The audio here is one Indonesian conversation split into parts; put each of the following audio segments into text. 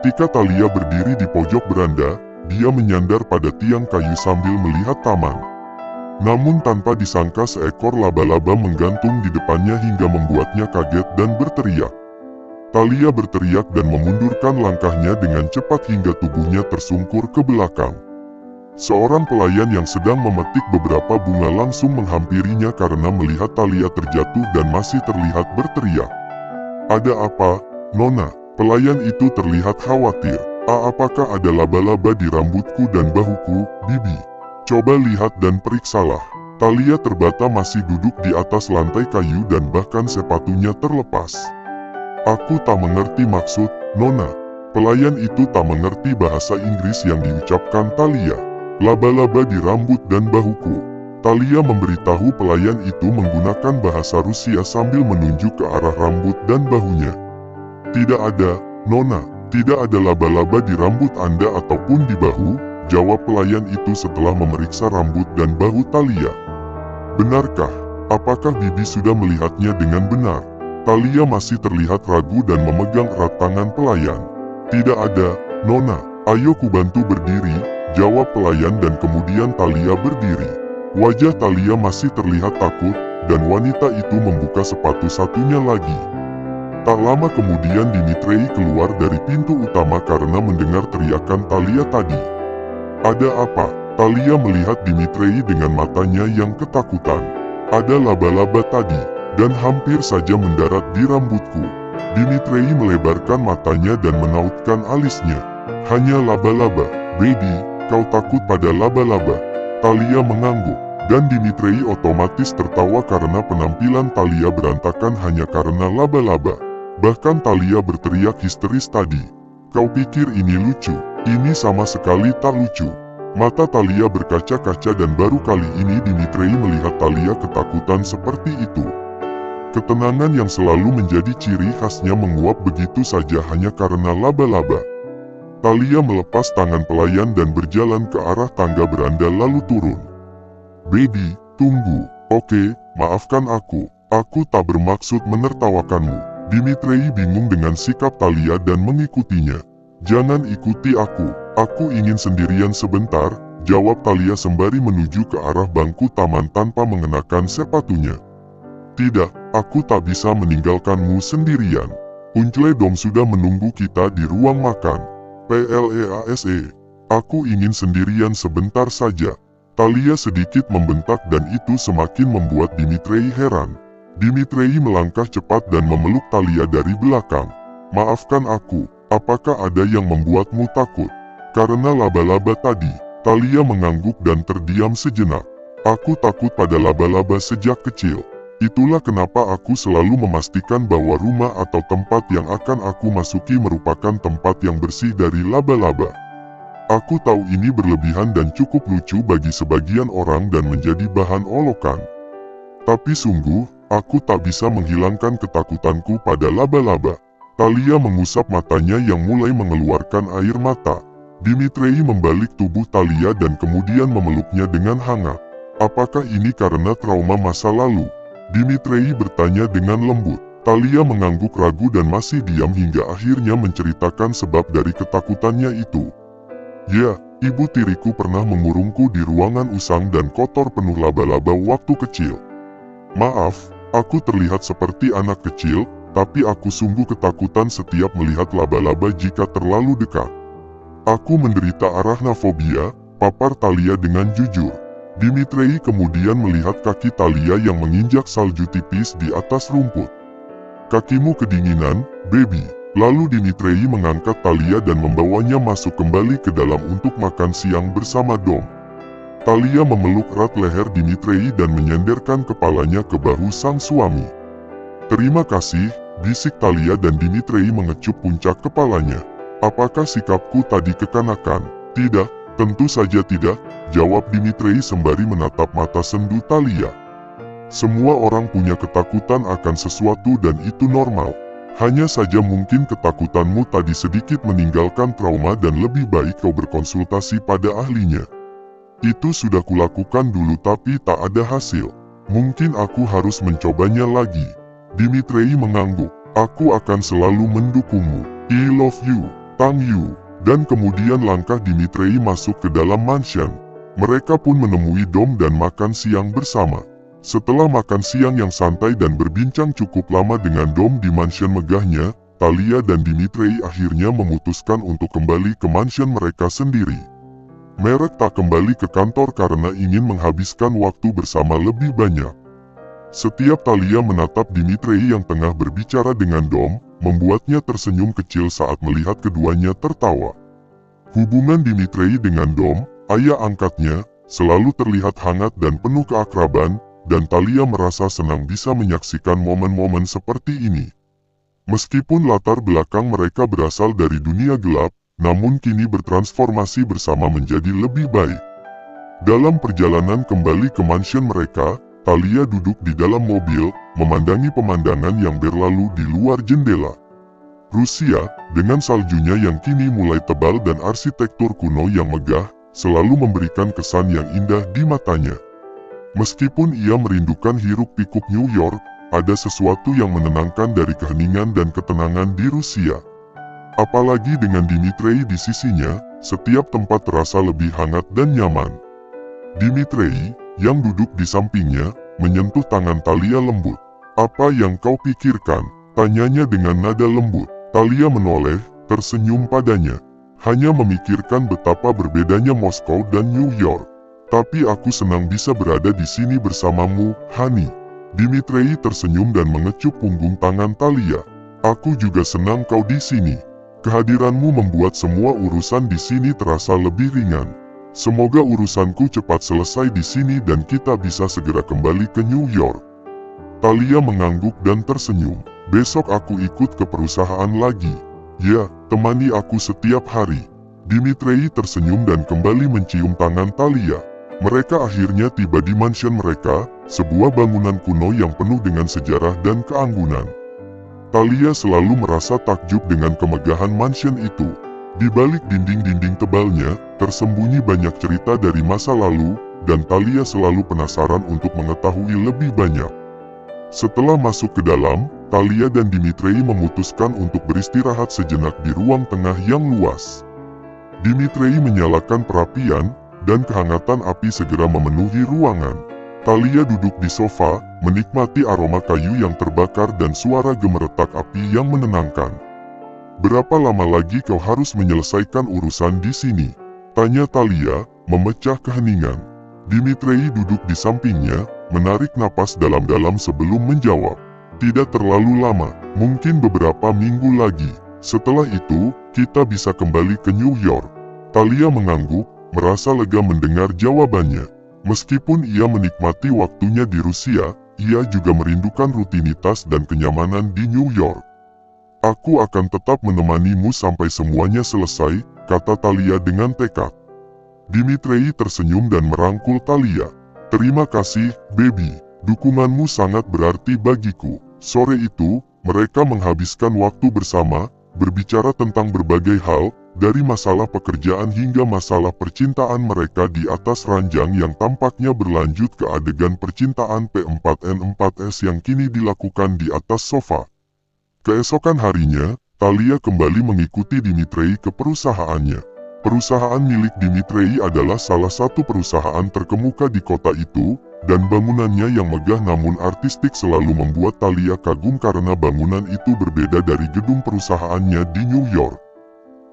Ketika Talia berdiri di pojok beranda, dia menyandar pada tiang kayu sambil melihat taman. Namun tanpa disangka seekor laba-laba menggantung di depannya hingga membuatnya kaget dan berteriak. Talia berteriak dan memundurkan langkahnya dengan cepat hingga tubuhnya tersungkur ke belakang. Seorang pelayan yang sedang memetik beberapa bunga langsung menghampirinya karena melihat Talia terjatuh dan masih terlihat berteriak. "Ada apa, Nona?" Pelayan itu terlihat khawatir. Apakah ada laba-laba di rambutku dan bahuku, Bibi? Coba lihat dan periksalah." Talia terbata masih duduk di atas lantai kayu dan bahkan sepatunya terlepas. "Aku tak mengerti maksud, Nona." Pelayan itu tak mengerti bahasa Inggris yang diucapkan Talia. "Laba-laba di rambut dan bahuku." Talia memberitahu pelayan itu menggunakan bahasa Rusia sambil menunjuk ke arah rambut dan bahunya. "Tidak ada, Nona. Tidak ada laba-laba di rambut Anda ataupun di bahu," jawab pelayan itu setelah memeriksa rambut dan bahu Talia. "Benarkah? Apakah Bibi sudah melihatnya dengan benar?" Talia masih terlihat ragu dan memegang erat tangan pelayan. "Tidak ada, Nona. Ayo ku bantu berdiri," jawab pelayan dan kemudian Talia berdiri. Wajah Talia masih terlihat takut, dan wanita itu membuka sepatu satunya lagi. Tak lama kemudian Dimitri keluar dari pintu utama karena mendengar teriakan Talia tadi. "Ada apa?" Talia melihat Dimitri dengan matanya yang ketakutan. "Ada laba-laba tadi, dan hampir saja mendarat di rambutku." Dimitri melebarkan matanya dan menautkan alisnya. "Hanya laba-laba, Baby, kau takut pada laba-laba?" Talia mengangguk, dan Dimitri otomatis tertawa karena penampilan Talia berantakan hanya karena laba-laba. Bahkan Talia berteriak histeris tadi. "Kau pikir ini lucu? Ini sama sekali tak lucu." Mata Talia berkaca-kaca dan baru kali ini Dimitri melihat Talia ketakutan seperti itu. Ketenangan yang selalu menjadi ciri khasnya menguap begitu saja hanya karena laba-laba. Talia melepas tangan pelayan dan berjalan ke arah tangga beranda lalu turun. "Baby, tunggu. Oke, maafkan aku. Aku tak bermaksud menertawakanmu." Dimitri bingung dengan sikap Talia dan mengikutinya. "Jangan ikuti aku ingin sendirian sebentar," jawab Talia sembari menuju ke arah bangku taman tanpa mengenakan sepatunya. "Tidak, aku tak bisa meninggalkanmu sendirian. Uncle Dom sudah menunggu kita di ruang makan. Please, aku ingin sendirian sebentar saja." Talia sedikit membentak dan itu semakin membuat Dimitri heran. Dimitri melangkah cepat dan memeluk Talia dari belakang. "Maafkan aku, apakah ada yang membuatmu takut?" "Karena laba-laba tadi." Talia mengangguk dan terdiam sejenak. "Aku takut pada laba-laba sejak kecil. Itulah kenapa aku selalu memastikan bahwa rumah atau tempat yang akan aku masuki merupakan tempat yang bersih dari laba-laba. Aku tahu ini berlebihan dan cukup lucu bagi sebagian orang dan menjadi bahan olokan. Tapi sungguh, aku tak bisa menghilangkan ketakutanku pada laba-laba." Talia mengusap matanya yang mulai mengeluarkan air mata. Dimitri membalik tubuh Talia dan kemudian memeluknya dengan hangat. "Apakah ini karena trauma masa lalu?" Dimitri bertanya dengan lembut. Talia mengangguk ragu dan masih diam hingga akhirnya menceritakan sebab dari ketakutannya itu. "Ya, ibu tiriku pernah mengurungku di ruangan usang dan kotor penuh laba-laba waktu kecil. Maaf, aku terlihat seperti anak kecil, tapi aku sungguh ketakutan setiap melihat laba-laba jika terlalu dekat. Aku menderita arachnofobia," papar Talia dengan jujur. Dimitri kemudian melihat kaki Talia yang menginjak salju tipis di atas rumput. "Kakimu kedinginan, Baby." Lalu Dimitri mengangkat Talia dan membawanya masuk kembali ke dalam untuk makan siang bersama Dom. Talia memeluk erat leher Dimitri dan menyenderkan kepalanya ke bahu sang suami. "Terima kasih," bisik Talia dan Dimitri mengecup puncak kepalanya. "Apakah sikapku tadi kekanakan?" "Tidak, tentu saja tidak," jawab Dimitri sembari menatap mata sendu Talia. "Semua orang punya ketakutan akan sesuatu dan itu normal. Hanya saja mungkin ketakutanmu tadi sedikit meninggalkan trauma dan lebih baik kau berkonsultasi pada ahlinya." "Itu sudah kulakukan dulu tapi tak ada hasil. Mungkin aku harus mencobanya lagi." Dimitri mengangguk. "Aku akan selalu mendukungmu. I love you." Tang Yu, dan kemudian langkah Dimitri masuk ke dalam mansion. Mereka pun menemui Dom dan makan siang bersama. Setelah makan siang yang santai dan berbincang cukup lama dengan Dom di mansion megahnya, Talia dan Dimitri akhirnya memutuskan untuk kembali ke mansion mereka sendiri. Mereka tak kembali ke kantor karena ingin menghabiskan waktu bersama lebih banyak. Setiap Talia menatap Dimitri yang tengah berbicara dengan Dom, membuatnya tersenyum kecil saat melihat keduanya tertawa. Hubungan Dimitri dengan Dom, ayah angkatnya, selalu terlihat hangat dan penuh keakraban, dan Talia merasa senang bisa menyaksikan momen-momen seperti ini. Meskipun latar belakang mereka berasal dari dunia gelap, namun kini bertransformasi bersama menjadi lebih baik. Dalam perjalanan kembali ke mansion mereka, Talia duduk di dalam mobil, memandangi pemandangan yang berlalu di luar jendela. Rusia, dengan saljunya yang kini mulai tebal dan arsitektur kuno yang megah, selalu memberikan kesan yang indah di matanya. Meskipun ia merindukan hiruk-pikuk New York, ada sesuatu yang menenangkan dari keheningan dan ketenangan di Rusia. Apalagi dengan Dimitri di sisinya, setiap tempat terasa lebih hangat dan nyaman. Dimitri, yang duduk di sampingnya, menyentuh tangan Talia lembut. "Apa yang kau pikirkan?" tanyanya dengan nada lembut. Talia menoleh, tersenyum padanya. "Hanya memikirkan betapa berbedanya Moskow dan New York. Tapi aku senang bisa berada di sini bersamamu, Hani." Dimitri tersenyum dan mengecup punggung tangan Talia. "Aku juga senang kau di sini. Kehadiranmu membuat semua urusan di sini terasa lebih ringan. Semoga urusanku cepat selesai di sini dan kita bisa segera kembali ke New York." Talia mengangguk dan tersenyum. "Besok aku ikut ke perusahaan lagi. Ya, temani aku setiap hari." Dimitri tersenyum dan kembali mencium tangan Talia. Mereka akhirnya tiba di mansion mereka, sebuah bangunan kuno yang penuh dengan sejarah dan keanggunan. Talia selalu merasa takjub dengan kemegahan mansion itu. Di balik dinding-dinding tebalnya, tersembunyi banyak cerita dari masa lalu, dan Talia selalu penasaran untuk mengetahui lebih banyak. Setelah masuk ke dalam, Talia dan Dimitri memutuskan untuk beristirahat sejenak di ruang tengah yang luas. Dimitri menyalakan perapian, dan kehangatan api segera memenuhi ruangan. Talia duduk di sofa, menikmati aroma kayu yang terbakar dan suara gemeretak api yang menenangkan. "Berapa lama lagi kau harus menyelesaikan urusan di sini?" tanya Talia, memecah keheningan. Dimitri duduk di sampingnya, menarik napas dalam-dalam sebelum menjawab. "Tidak terlalu lama, mungkin beberapa minggu lagi. Setelah itu, kita bisa kembali ke New York." Talia mengangguk, merasa lega mendengar jawabannya. Meskipun ia menikmati waktunya di Rusia, ia juga merindukan rutinitas dan kenyamanan di New York. "Aku akan tetap menemanimu sampai semuanya selesai," kata Talia dengan tekad. Dimitri tersenyum dan merangkul Talia. "Terima kasih, baby. Dukunganmu sangat berarti bagiku." Sore itu, mereka menghabiskan waktu bersama, berbicara tentang berbagai hal, dari masalah pekerjaan hingga masalah percintaan mereka di atas ranjang yang tampaknya berlanjut ke adegan percintaan P4N4S yang kini dilakukan di atas sofa. Keesokan harinya, Talia kembali mengikuti Dimitri ke perusahaannya. Perusahaan milik Dimitri adalah salah satu perusahaan terkemuka di kota itu, dan bangunannya yang megah namun artistik selalu membuat Talia kagum karena bangunan itu berbeda dari gedung perusahaannya di New York.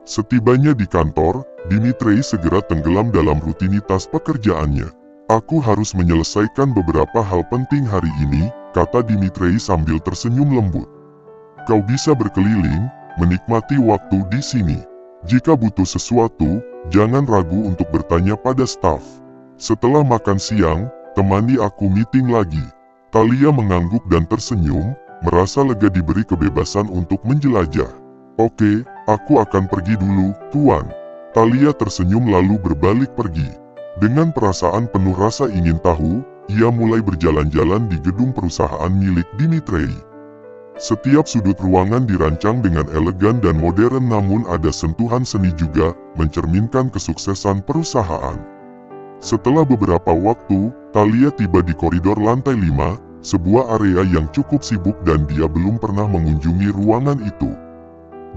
Setibanya di kantor, Dimitri segera tenggelam dalam rutinitas pekerjaannya. "Aku harus menyelesaikan beberapa hal penting hari ini," kata Dimitri sambil tersenyum lembut. "Kau bisa berkeliling, menikmati waktu di sini. Jika butuh sesuatu, jangan ragu untuk bertanya pada staf. Setelah makan siang, temani aku meeting lagi." Talia mengangguk dan tersenyum, merasa lega diberi kebebasan untuk menjelajah. "Oke, aku akan pergi dulu, Tuan." Talia tersenyum lalu berbalik pergi. Dengan perasaan penuh rasa ingin tahu, ia mulai berjalan-jalan di gedung perusahaan milik Dimitri. Setiap sudut ruangan dirancang dengan elegan dan modern namun ada sentuhan seni juga, mencerminkan kesuksesan perusahaan. Setelah beberapa waktu, Talia tiba di koridor lantai 5, sebuah area yang cukup sibuk dan dia belum pernah mengunjungi ruangan itu.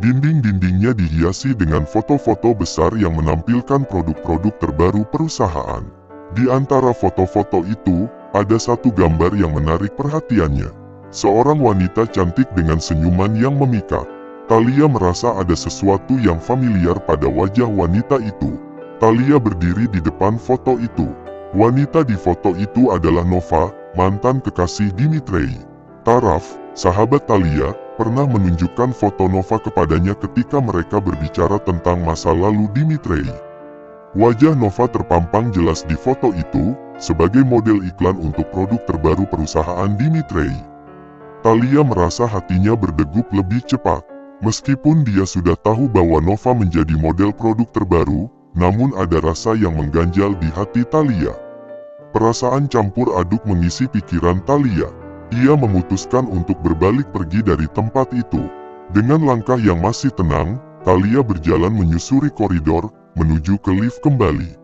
Dinding-dindingnya dihiasi dengan foto-foto besar yang menampilkan produk-produk terbaru perusahaan. Di antara foto-foto itu, ada satu gambar yang menarik perhatiannya. Seorang wanita cantik dengan senyuman yang memikat. Thalia merasa ada sesuatu yang familiar pada wajah wanita itu. Thalia berdiri di depan foto itu. Wanita di foto itu adalah Nova, mantan kekasih Dmitri. Taraf, sahabat Thalia, pernah menunjukkan foto Nova kepadanya ketika mereka berbicara tentang masa lalu Dmitri. Wajah Nova terpampang jelas di foto itu, sebagai model iklan untuk produk terbaru perusahaan Dmitri. Thalia merasa hatinya berdegup lebih cepat. Meskipun dia sudah tahu bahwa Nova menjadi model produk terbaru, namun ada rasa yang mengganjal di hati Thalia. Perasaan campur aduk mengisi pikiran Thalia. Ia memutuskan untuk berbalik pergi dari tempat itu. Dengan langkah yang masih tenang, Thalia berjalan menyusuri koridor, menuju ke lift kembali.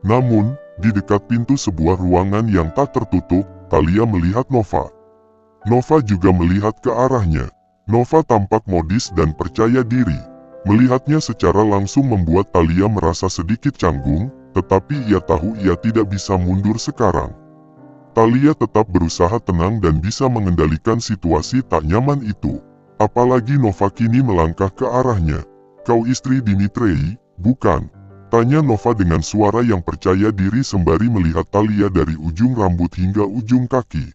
Namun, di dekat pintu sebuah ruangan yang tak tertutup, Thalia melihat Nova. Nova juga melihat ke arahnya. Nova tampak modis dan percaya diri. Melihatnya secara langsung membuat Thalia merasa sedikit canggung, tetapi ia tahu ia tidak bisa mundur sekarang. Thalia tetap berusaha tenang dan bisa mengendalikan situasi tak nyaman itu. Apalagi Nova kini melangkah ke arahnya. "Kau istri Dmitri, bukan?" tanya Nova dengan suara yang percaya diri sembari melihat Thalia dari ujung rambut hingga ujung kaki.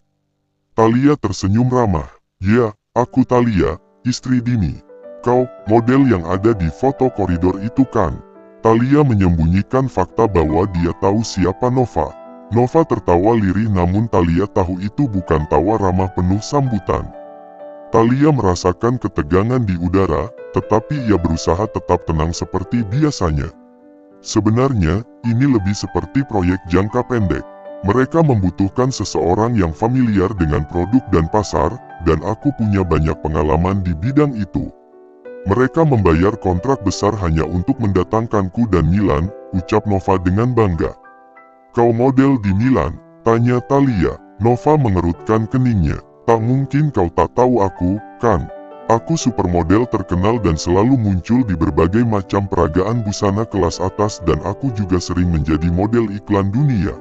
Thalia tersenyum ramah. "Ya, aku Thalia, istri Dimi. Kau, model yang ada di foto koridor itu kan?" Thalia menyembunyikan fakta bahwa dia tahu siapa Nova. Nova tertawa lirih namun Thalia tahu itu bukan tawa ramah penuh sambutan. Thalia merasakan ketegangan di udara, tetapi ia berusaha tetap tenang seperti biasanya. Sebenarnya, ini lebih seperti proyek jangka pendek. Mereka membutuhkan seseorang yang familiar dengan produk dan pasar, dan aku punya banyak pengalaman di bidang itu. Mereka membayar kontrak besar hanya untuk mendatangkanku dan Milan, ucap Nova dengan bangga. "Kau model di Milan?" tanya Thalia. Nova mengerutkan keningnya. "Tak mungkin kau tak tahu aku, kan? Aku supermodel terkenal dan selalu muncul di berbagai macam peragaan busana kelas atas dan aku juga sering menjadi model iklan dunia."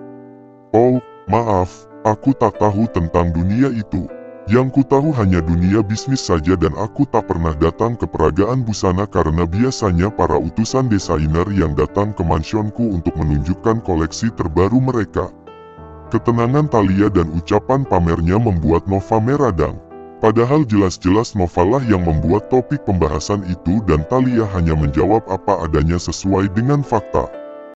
"Oh, maaf, aku tak tahu tentang dunia itu. Yang ku tahu hanya dunia bisnis saja dan aku tak pernah datang ke peragaan busana karena biasanya para utusan desainer yang datang ke mansionku untuk menunjukkan koleksi terbaru mereka." Ketenangan Thalia dan ucapan pamernya membuat Nova meradang. Padahal jelas-jelas Nova lah yang membuat topik pembahasan itu dan Thalia hanya menjawab apa adanya sesuai dengan fakta.